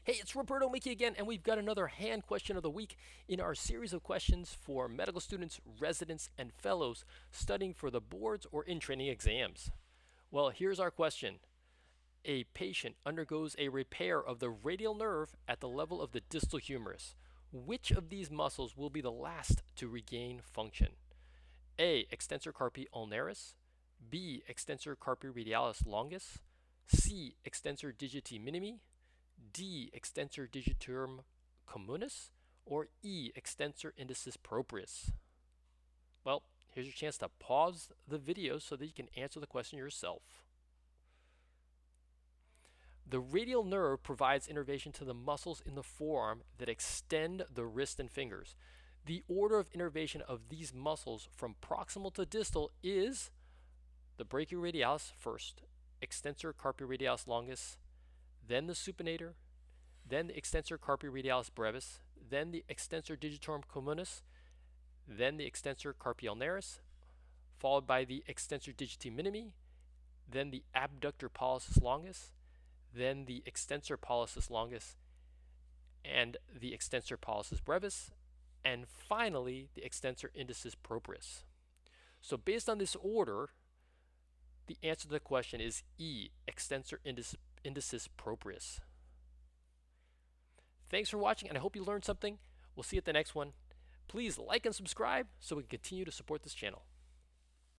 Hey, it's Roberto Miki again, and we've got another hand question of the week in our series of questions for medical students, residents, and fellows studying for the boards or in training exams. Well, here's our question. A patient undergoes a repair of the radial nerve at the level of the distal humerus. Which of these muscles will be the last to regain function? A. Extensor carpi ulnaris. B. Extensor carpi radialis longus. C. Extensor digiti minimi. D. Extensor digitorum communis, or E. Extensor indicis proprius? Well, here's your chance to pause the video so that you can answer the question yourself. The radial nerve provides innervation to the muscles in the forearm that extend the wrist and fingers. The order of innervation of these muscles from proximal to distal is the brachioradialis first, extensor carpi radialis longus, then the supinator, then the extensor carpi radialis brevis, then the extensor digitorum communis, then the extensor carpi ulnaris, followed by the extensor digiti minimi, then the abductor pollicis longus, then the extensor pollicis longus, and the extensor pollicis brevis, and finally the extensor indicis proprius. So based on this order, the answer to the question is E, extensor indicis proprius. Thanks for watching, and I hope you learned something. We'll see you at the next one. Please like and subscribe so we can continue to support this channel.